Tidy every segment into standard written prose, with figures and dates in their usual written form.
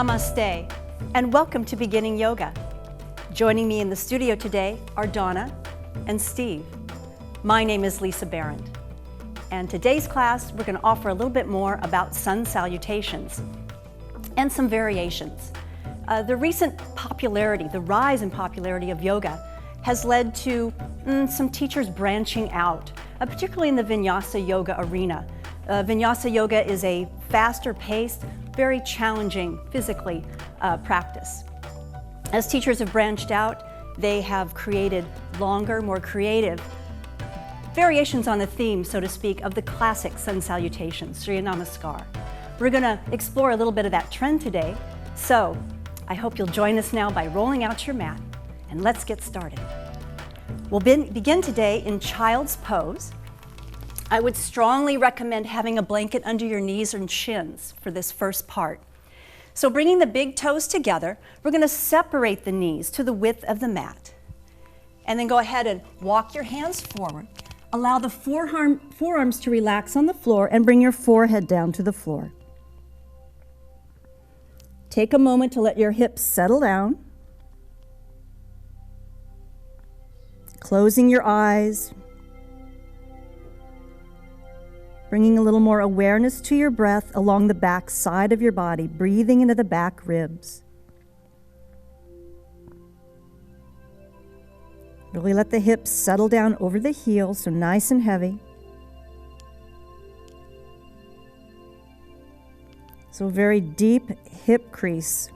Namaste, and welcome to Beginning Yoga. Joining me in the studio today are Donna and Steve. My name is Lisa Barrand, and today's class we're going to offer a little bit more about Sun Salutations and some variations. The recent popularity, the rise in popularity of yoga has led to some teachers branching out, particularly in the Vinyasa yoga arena. Vinyasa yoga is a faster paced, very challenging physically practice. As teachers have branched out, they have created longer, more creative variations on the theme, so to speak, of the classic Sun Salutations, Surya Namaskar. We're going to explore a little bit of that trend today, so I hope you'll join us now by rolling out your mat, and let's get started. We'll begin today in child's pose. I would strongly recommend having a blanket under your knees and shins for this first part. So bringing the big toes together, we're going to separate the knees to the width of the mat. And then go ahead and walk your hands forward. Allow the forearms to relax on the floor and bring your forehead down to the floor. Take a moment to let your hips settle down. Closing your eyes. Bringing a little more awareness to your breath along the back side of your body, breathing into the back ribs. Really let the hips settle down over the heels, so nice and heavy. So very deep hip crease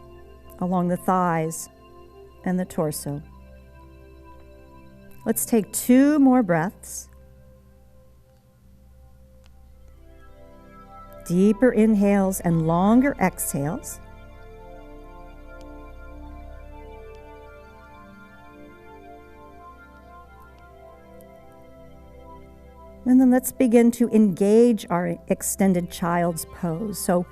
along the thighs and the torso. Let's take 2 more breaths. Deeper inhales and longer exhales. And then let's begin to engage our extended child's pose. So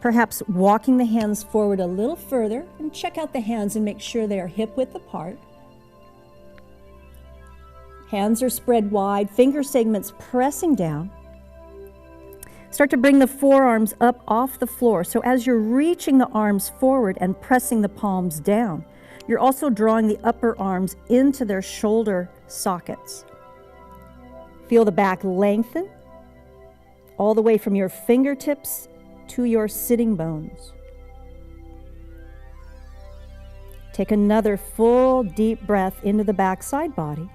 perhaps walking the hands forward a little further, and check out the hands and make sure they are hip width apart. Hands are spread wide, finger segments pressing down. Start to bring the forearms up off the floor. So as you're reaching the arms forward and pressing the palms down, you're also drawing the upper arms into their shoulder sockets. Feel the back lengthen all the way from your fingertips to your sitting bones. Take another full deep breath into the back side body.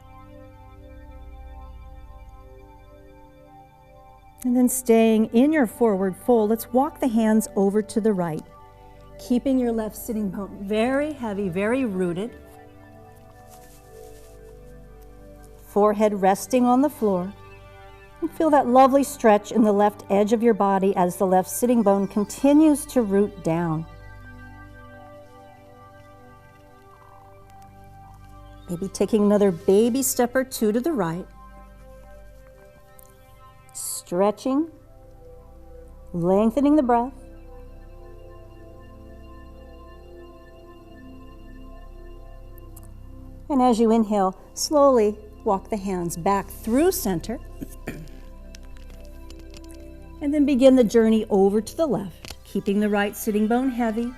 And then staying in your forward fold, let's walk the hands over to the right, keeping your left sitting bone very heavy, very rooted. Forehead resting on the floor. And feel that lovely stretch in the left edge of your body as the left sitting bone continues to root down. Maybe taking another baby step or 2 to the right. Stretching, lengthening the breath. And as you inhale, slowly walk the hands back through center. And then begin the journey over to the left, keeping the right sitting bone heavy,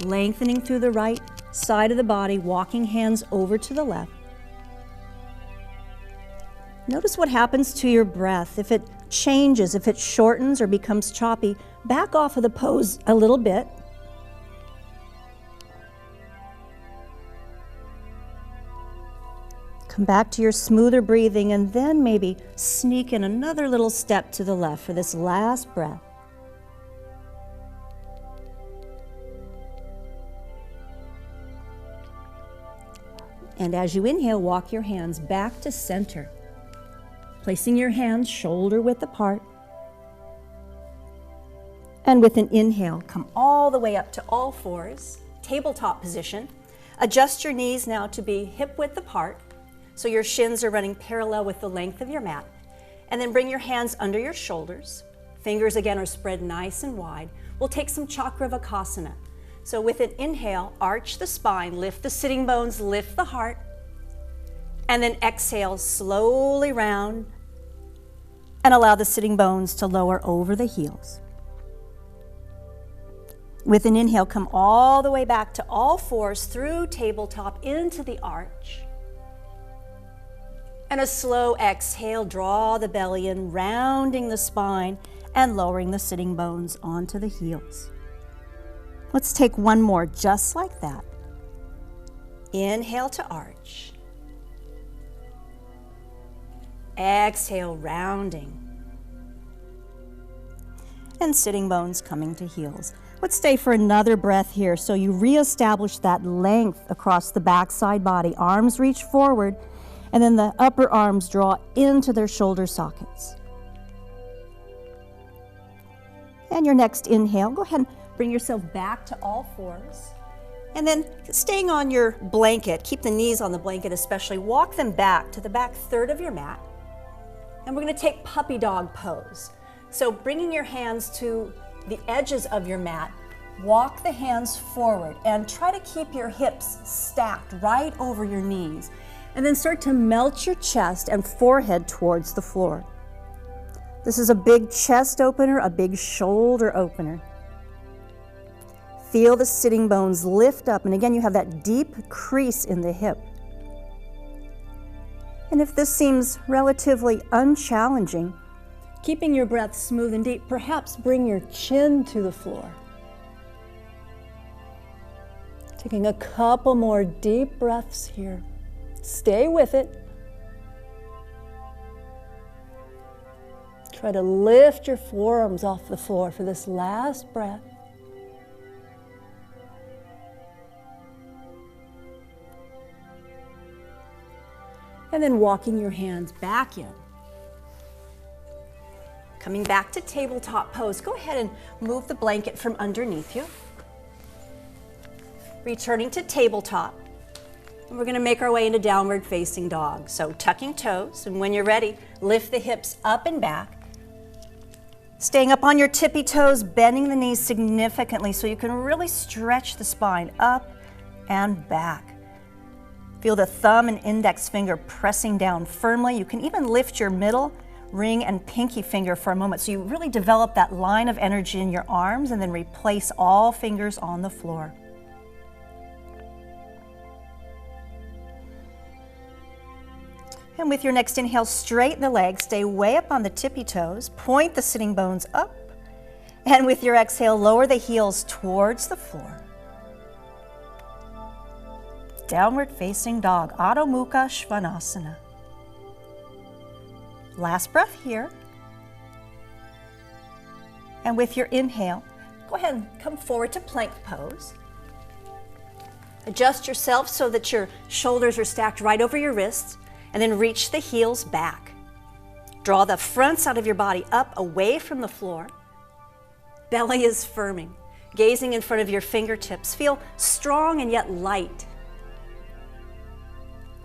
lengthening through the right side of the body, walking hands over to the left. Notice what happens to your breath. If it changes, if it shortens or becomes choppy, back off of the pose a little bit. Come back to your smoother breathing and then maybe sneak in another little step to the left for this last breath. And as you inhale, walk your hands back to center. Placing your hands shoulder width apart. And with an inhale, come all the way up to all fours, tabletop position. Adjust your knees now to be hip width apart, so your shins are running parallel with the length of your mat. And then bring your hands under your shoulders. Fingers again are spread nice and wide. We'll take some Chakravakasana. So with an inhale, arch the spine, lift the sitting bones, lift the heart. And then exhale, slowly round. And allow the sitting bones to lower over the heels. With an inhale, come all the way back to all fours through tabletop into the arch. And a slow exhale, draw the belly in, rounding the spine and lowering the sitting bones onto the heels. Let's take one more just like that. Inhale to arch. Exhale, rounding. And sitting bones coming to heels. Let's stay for another breath here so you reestablish that length across the backside body. Arms reach forward, and then the upper arms draw into their shoulder sockets. And your next inhale, go ahead and bring yourself back to all fours. And then staying on your blanket, keep the knees on the blanket especially, walk them back to the back third of your mat. And we're going to take puppy dog pose. So bringing your hands to the edges of your mat, walk the hands forward and try to keep your hips stacked right over your knees. And then start to melt your chest and forehead towards the floor. This is a big chest opener, a big shoulder opener. Feel the sitting bones lift up, and again you have that deep crease in the hip. And if this seems relatively unchallenging, keeping your breath smooth and deep, perhaps bring your chin to the floor. Taking a couple more deep breaths here. Stay with it. Try to lift your forearms off the floor for this last breath. And then walking your hands back in. Coming back to tabletop pose, go ahead and move the blanket from underneath you. Returning to tabletop. And we're going to make our way into downward facing dog. So tucking toes, and when you're ready, lift the hips up and back. Staying up on your tippy toes, bending the knees significantly so you can really stretch the spine up and back. Feel the thumb and index finger pressing down firmly. You can even lift your middle, ring, and pinky finger for a moment so you really develop that line of energy in your arms, and then replace all fingers on the floor. And with your next inhale, straighten the legs, stay way up on the tippy toes, point the sitting bones up, and with your exhale, lower the heels towards the floor. Downward facing dog, Adho Mukha Svanasana. Last breath here. And with your inhale, go ahead and come forward to plank pose. Adjust yourself so that your shoulders are stacked right over your wrists, and then reach the heels back. Draw the front side of your body up away from the floor. Belly is firming. Gazing in front of your fingertips. Feel strong and yet light.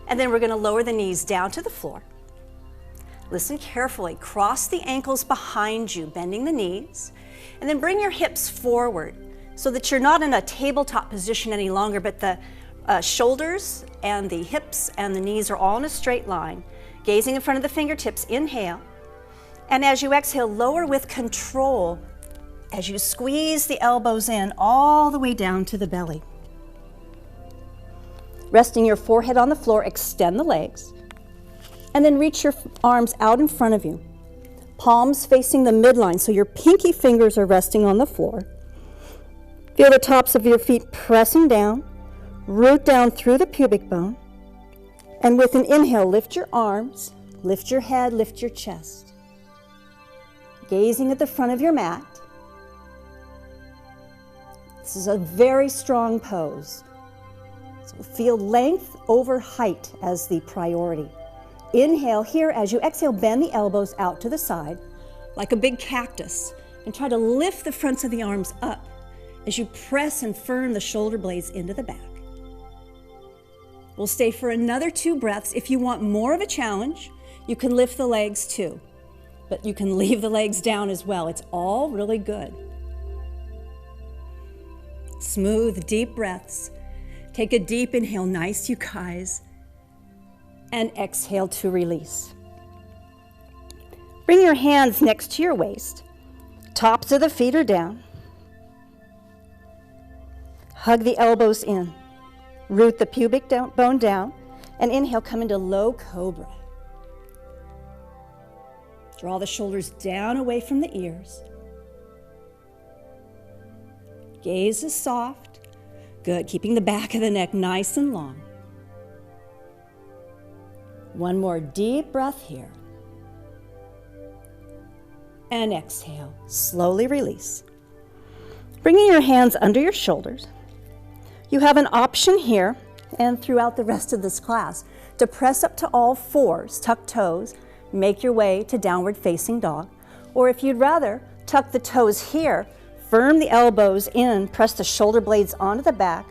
And then we're going to lower the knees down to the floor. Listen carefully. Cross the ankles behind you, bending the knees. And then bring your hips forward so that you're not in a tabletop position any longer, but the shoulders and the hips and the knees are all in a straight line. Gazing in front of the fingertips, inhale. And as you exhale, lower with control as you squeeze the elbows in all the way down to the belly. Resting your forehead on the floor, extend the legs. And then reach your arms out in front of you. Palms facing the midline, so your pinky fingers are resting on the floor. Feel the tops of your feet pressing down. Root down through the pubic bone. And with an inhale, lift your arms, lift your head, lift your chest. Gazing at the front of your mat. This is a very strong pose. So feel length over height as the priority. Inhale here. As you exhale, bend the elbows out to the side like a big cactus, and try to lift the fronts of the arms up as you press and firm the shoulder blades into the back. We'll stay for another 2 breaths. If you want more of a challenge, you can lift the legs too, but you can leave the legs down as well. It's all really good. Smooth, deep breaths. Take a deep inhale, nice you guys, and exhale to release. Bring your hands next to your waist. Tops of the feet are down. Hug the elbows in. Root the pubic bone down. And inhale, come into low cobra. Draw the shoulders down away from the ears. Gaze is soft. Good, keeping the back of the neck nice and long. One more deep breath here. And exhale, slowly release. Bringing your hands under your shoulders. You have an option here and throughout the rest of this class to press up to all fours, tuck toes, make your way to downward facing dog. Or if you'd rather, tuck the toes here, firm the elbows in, press the shoulder blades onto the back,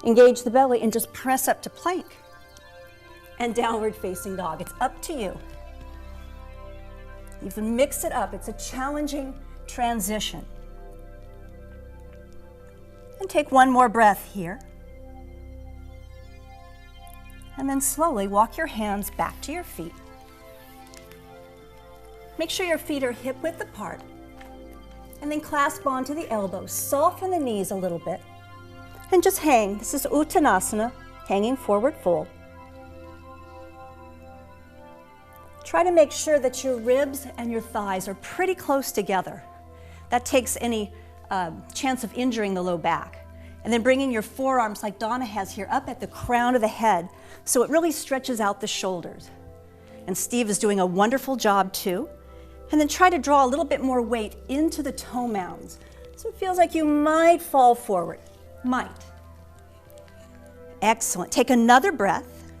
engage the belly, and just press up to plank and downward facing dog. It's up to you. You can mix it up. It's a challenging transition. And take one more breath here. And then slowly walk your hands back to your feet. Make sure your feet are hip width apart. And then clasp onto the elbows. Soften the knees a little bit. And just hang. This is Uttanasana, hanging forward fold. Try to make sure that your ribs and your thighs are pretty close together. That takes any chance of injuring the low back. And then bringing your forearms, like Donna has here, up at the crown of the head, so it really stretches out the shoulders. And Steve is doing a wonderful job too. And then try to draw a little bit more weight into the toe mounds. So it feels like you might fall forward. Might. Excellent. Take another breath.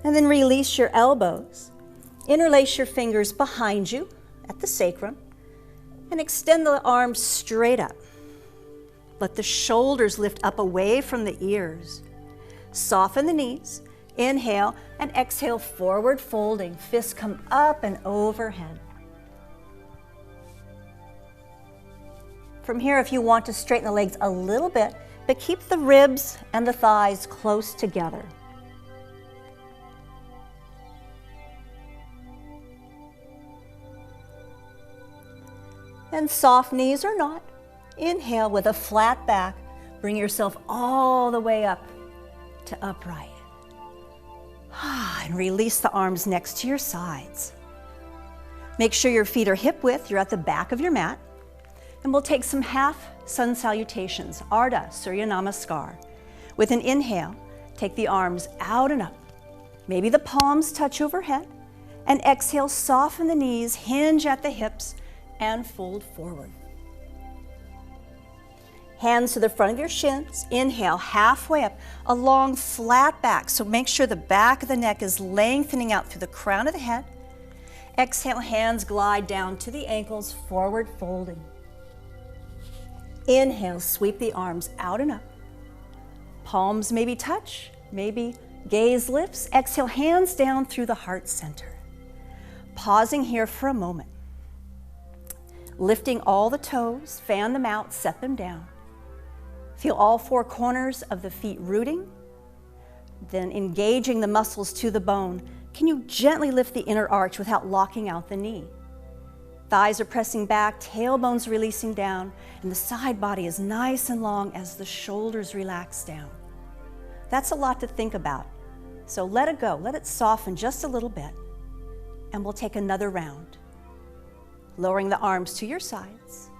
And then release your elbows. Interlace your fingers behind you at the sacrum. And extend the arms straight up. Let the shoulders lift up away from the ears. Soften the knees. Inhale and exhale, forward folding. Fists come up and overhead. From here, if you want to straighten the legs a little bit, but keep the ribs and the thighs close together. And soft knees or not, inhale with a flat back. Bring yourself all the way up to upright. And release the arms next to your sides. Make sure your feet are hip width. You're at the back of your mat. And we'll take some half Sun Salutations, Ardha Surya Namaskar. With an inhale, take the arms out and up. Maybe the palms touch overhead. And exhale, soften the knees, hinge at the hips, and fold forward. Hands to the front of your shins. Inhale, halfway up, a long flat back. So make sure the back of the neck is lengthening out through the crown of the head. Exhale, hands glide down to the ankles, forward folding. Inhale, sweep the arms out and up. Palms maybe touch, maybe gaze lifts. Exhale, hands down through the heart center. Pausing here for a moment. Lifting all the toes, fan them out, set them down. Feel all four corners of the feet rooting. Then engaging the muscles to the bone. Can you gently lift the inner arch without locking out the knee? Thighs are pressing back, tailbones releasing down, and the side body is nice and long as the shoulders relax down. That's a lot to think about. So let it go, let it soften just a little bit, and we'll take another round. Lowering the arms to your sides.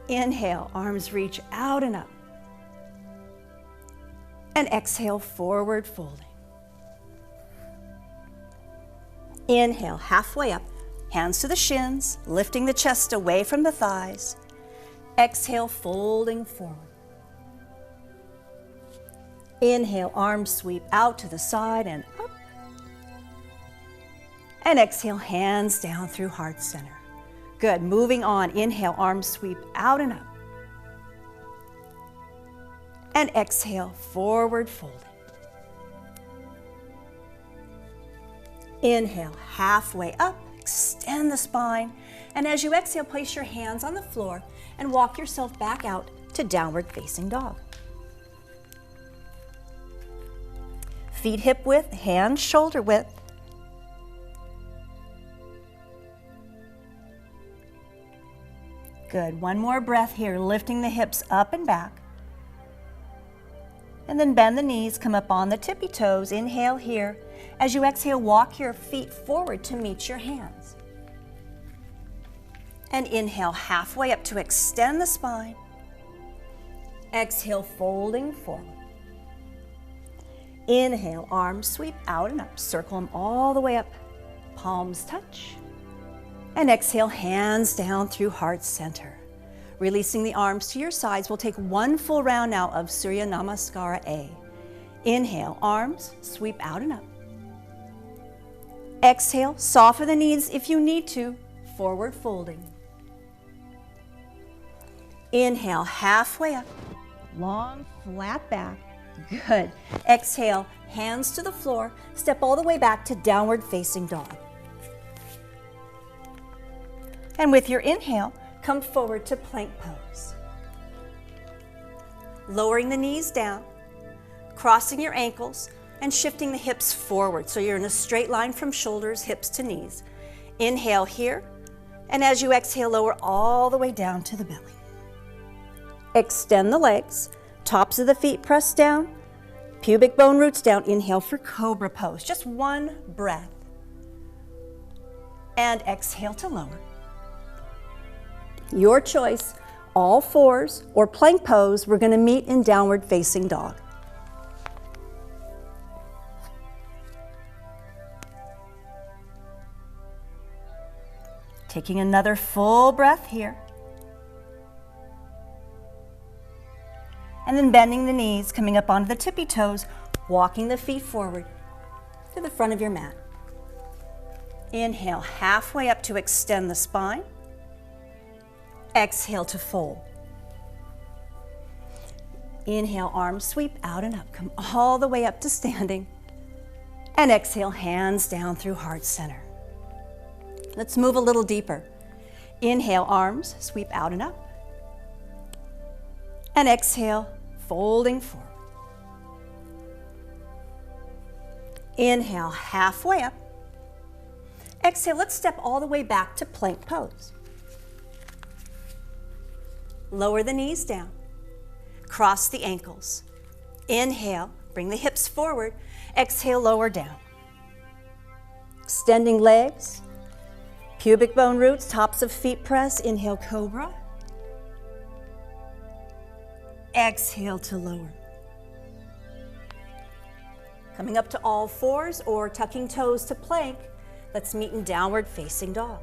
Inhale, arms reach out and up. And exhale, forward folding. Inhale, halfway up, hands to the shins, lifting the chest away from the thighs. Exhale, folding forward. Inhale, arms sweep out to the side and up. And exhale, hands down through heart center. Good, moving on. Inhale, arms sweep out and up. And exhale, forward folding. Inhale, halfway up, extend the spine. And as you exhale, place your hands on the floor and walk yourself back out to downward facing dog. Feet hip width, hands shoulder width. Good. One more breath here, lifting the hips up and back. And then bend the knees, come up on the tippy toes. Inhale here. As you exhale, walk your feet forward to meet your hands. And inhale halfway up to extend the spine. Exhale, folding forward. Inhale, arms sweep out and up. Circle them all the way up. Palms touch. And exhale, hands down through heart center. Releasing the arms to your sides. We'll take one full round now of Surya Namaskara A. Inhale, arms sweep out and up. Exhale, soften the knees if you need to. Forward folding. Inhale, halfway up. Long, flat back. Good. Exhale, hands to the floor. Step all the way back to downward facing dog. And with your inhale, come forward to plank pose. Lowering the knees down, crossing your ankles, and shifting the hips forward so you're in a straight line from shoulders, hips to knees. Inhale here, and as you exhale, lower all the way down to the belly. Extend the legs, tops of the feet press down, pubic bone roots down. Inhale for cobra pose, just one breath. And exhale to lower. Your choice, all fours or plank pose. We're going to meet in downward facing dog. Taking another full breath here. And then bending the knees, coming up onto the tippy toes, walking the feet forward to the front of your mat. Inhale, halfway up to extend the spine. Exhale to fold. Inhale, arms sweep out and up. Come all the way up to standing. And exhale, hands down through heart center. Let's move a little deeper. Inhale, arms sweep out and up. And exhale, folding forward. Inhale, halfway up. Exhale, let's step all the way back to plank pose. Lower the knees down. Cross the ankles. Inhale, bring the hips forward. Exhale, lower down. Extending legs. Pubic bone roots, tops of feet press. Inhale, cobra. Exhale to lower. Coming up to all fours or tucking toes to plank. Let's meet in downward facing dog.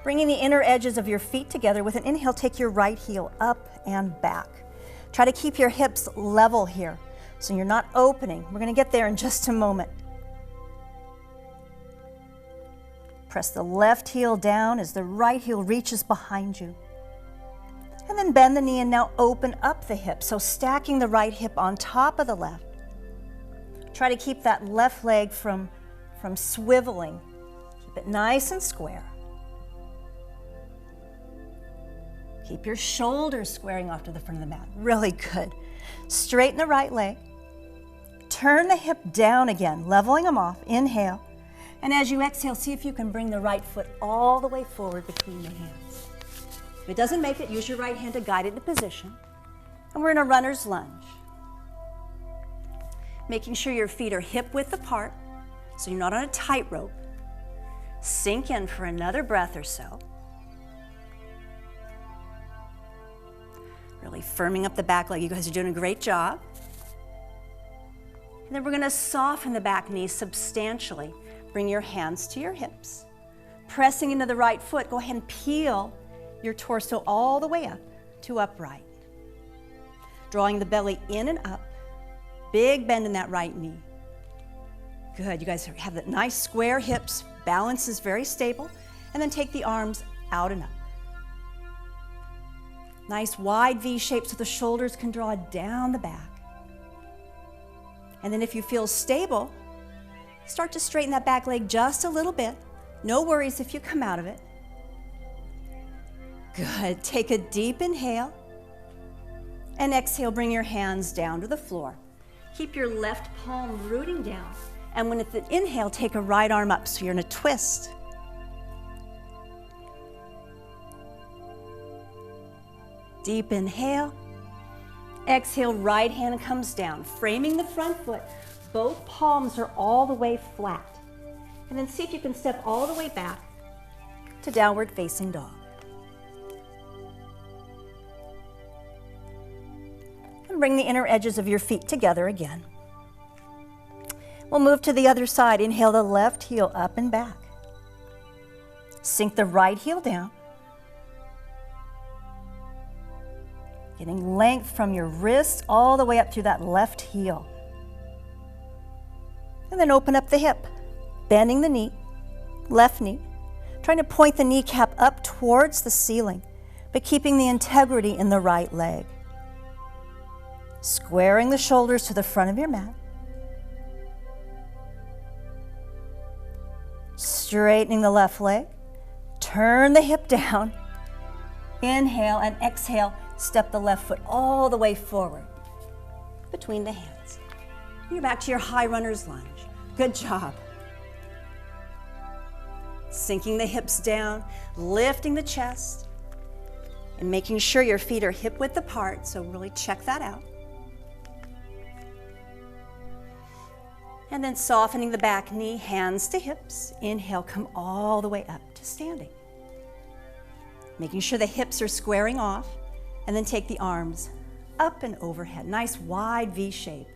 Bringing the inner edges of your feet together. With an inhale, take your right heel up and back. Try to keep your hips level here so you're not opening. We're going to get there in just a moment. Press the left heel down as the right heel reaches behind you. And then bend the knee and now open up the hip. So stacking the right hip on top of the left. Try to keep that left leg from swiveling. Keep it nice and square. Keep your shoulders squaring off to the front of the mat. Really good. Straighten the right leg. Turn the hip down again, leveling them off. Inhale. And as you exhale, see if you can bring the right foot all the way forward between your hands. If it doesn't make it, use your right hand to guide it into position. And we're in a runner's lunge. Making sure your feet are hip width apart so you're not on a tightrope. Sink in for another breath or so. Really firming up the back leg. You guys are doing a great job. And then we're going to soften the back knee substantially. Bring your hands to your hips. Pressing into the right foot, go ahead and peel your torso all the way up to upright. Drawing the belly in and up. Big bend in that right knee. Good, you guys have that nice square hips. Balance is very stable. And then take the arms out and up. Nice wide V shape so the shoulders can draw down the back. And then if you feel stable, start to straighten that back leg just a little bit. No worries if you come out of it. Good. Take a deep inhale. And exhale, bring your hands down to the floor. Keep your left palm rooting down. And when it's an inhale, take a right arm up so you're in a twist. Deep inhale. Exhale, right hand comes down, framing the front foot. Both palms are all the way flat. And then see if you can step all the way back to downward facing dog. And bring the inner edges of your feet together again. We'll move to the other side. Inhale the left heel up and back. Sink the right heel down. Getting length from your wrist all the way up through that left heel. And then open up the hip, bending the knee, left knee, trying to point the kneecap up towards the ceiling, but keeping the integrity in the right leg. Squaring the shoulders to the front of your mat. Straightening the left leg. Turn the hip down. Inhale and exhale. Step the left foot all the way forward between the hands. You're back to your high runner's lunge. Good job. Sinking the hips down, lifting the chest, and making sure your feet are hip width apart, so really check that out. And then softening the back knee, hands to hips. Inhale, come all the way up to standing. Making sure the hips are squaring off. And then take the arms up and overhead. Nice wide V shape.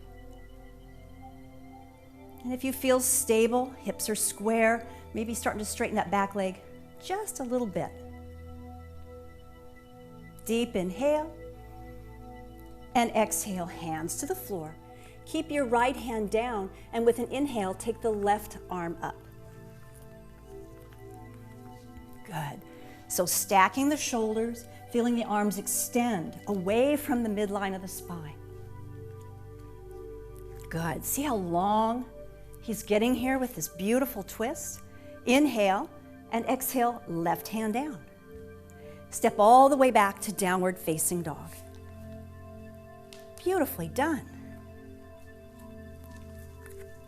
And if you feel stable, hips are square, maybe starting to straighten that back leg just a little bit. Deep inhale. And exhale, hands to the floor. Keep your right hand down, and with an inhale, take the left arm up. Good. So stacking the shoulders, feeling the arms extend away from the midline of the spine. Good. See how long he's getting here with this beautiful twist? Inhale and exhale, left hand down. Step all the way back to downward facing dog. Beautifully done.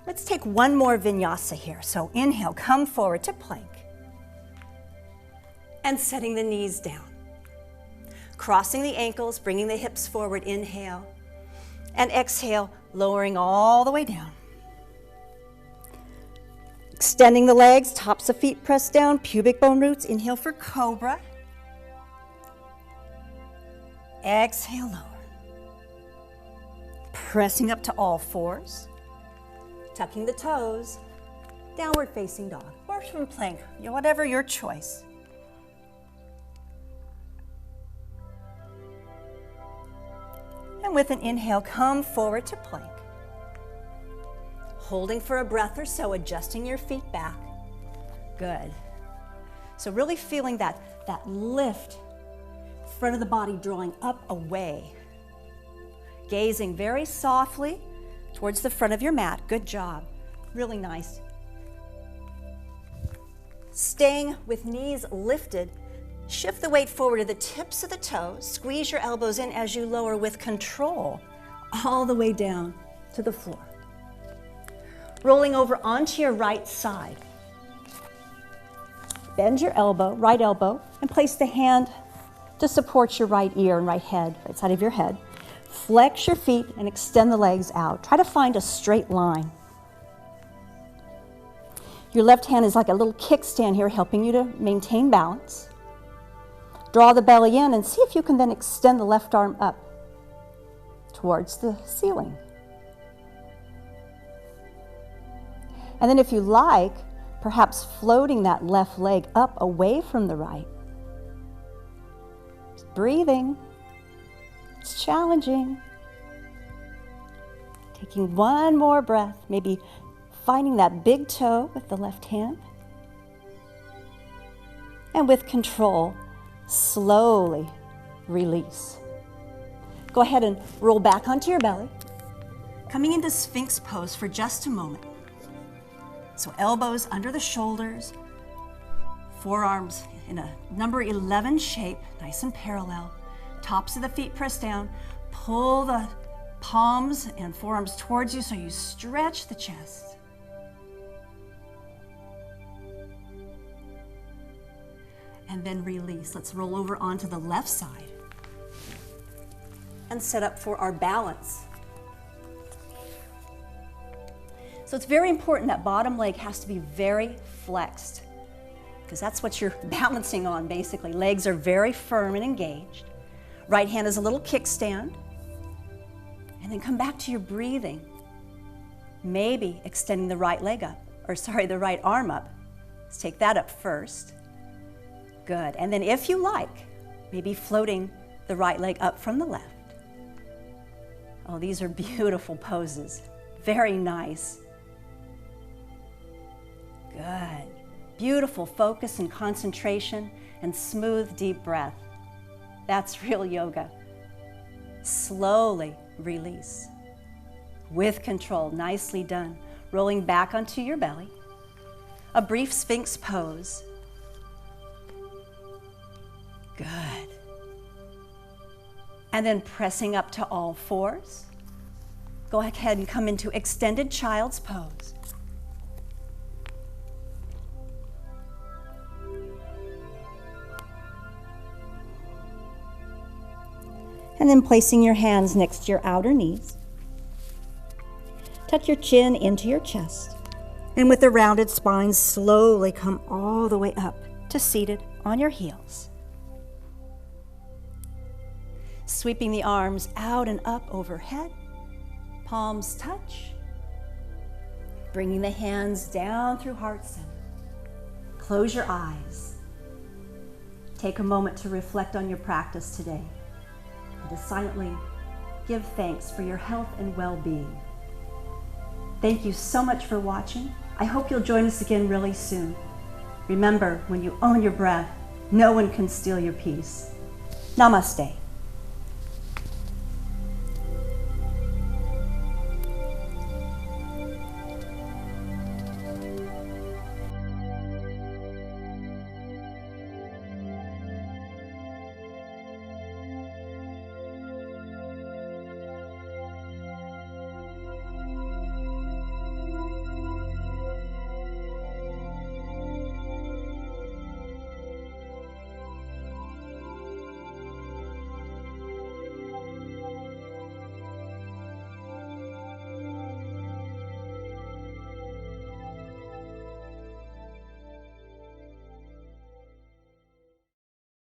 Let's take one more vinyasa here. So inhale, come forward to plank. And setting the knees down. Crossing the ankles, bringing the hips forward, inhale. And exhale, lowering all the way down. Extending the legs, tops of feet pressed down, pubic bone roots. Inhale for cobra. Exhale, lower. Pressing up to all fours. Tucking the toes. Downward facing dog. Or from plank, whatever your choice. And with an inhale, come forward to plank. Holding for a breath or so, adjusting your feet back. Good. So really feeling that lift, front of the body drawing up away. Gazing very softly towards the front of your mat. Good job. Really nice. Staying with knees lifted. Shift the weight forward to the tips of the toes. Squeeze your elbows in as you lower with control all the way down to the floor. Rolling over onto your right side. Bend your elbow, right elbow, and place the hand to support your right ear and right head, right side of your head. Flex your feet and extend the legs out. Try to find a straight line. Your left hand is like a little kickstand here, helping you to maintain balance. Draw the belly in and see if you can then extend the left arm up towards the ceiling. And then if you like, perhaps floating that left leg up away from the right. Just breathing. It's challenging. Taking one more breath, maybe finding that big toe with the left hand. And with control, slowly release. Go ahead and roll back onto your belly, coming into Sphinx pose for just a moment. So elbows under the shoulders, forearms in a number 11 shape, nice and parallel. Tops of the feet pressed down. Pull the palms and forearms towards you so you stretch the chest. And then release. Let's roll over onto the left side. and set up for our balance. So it's very important that bottom leg has to be very flexed, because that's what you're balancing on, basically. Legs are very firm and engaged. Right hand is a little kickstand. And then come back to your breathing. Maybe extending the right leg up, the right arm up. Let's take that up first. Good. And then if you like, maybe floating the right leg up from the left. Oh, these are beautiful poses. Very nice. Good. Beautiful focus and concentration and smooth, deep breath. That's real yoga. Slowly release. With control, nicely done. Rolling back onto your belly. A brief Sphinx pose. Good. And then pressing up to all fours. Go ahead and come into extended child's pose. And then placing your hands next to your outer knees. Tuck your chin into your chest. And with a rounded spine, slowly come all the way up to seated on your heels. Sweeping the arms out and up overhead. Palms touch. Bringing the hands down through heart center. Close your eyes. Take a moment to reflect on your practice today. And to silently give thanks for your health and well-being. Thank you so much for watching. I hope you'll join us again really soon. Remember, when you own your breath, no one can steal your peace. Namaste.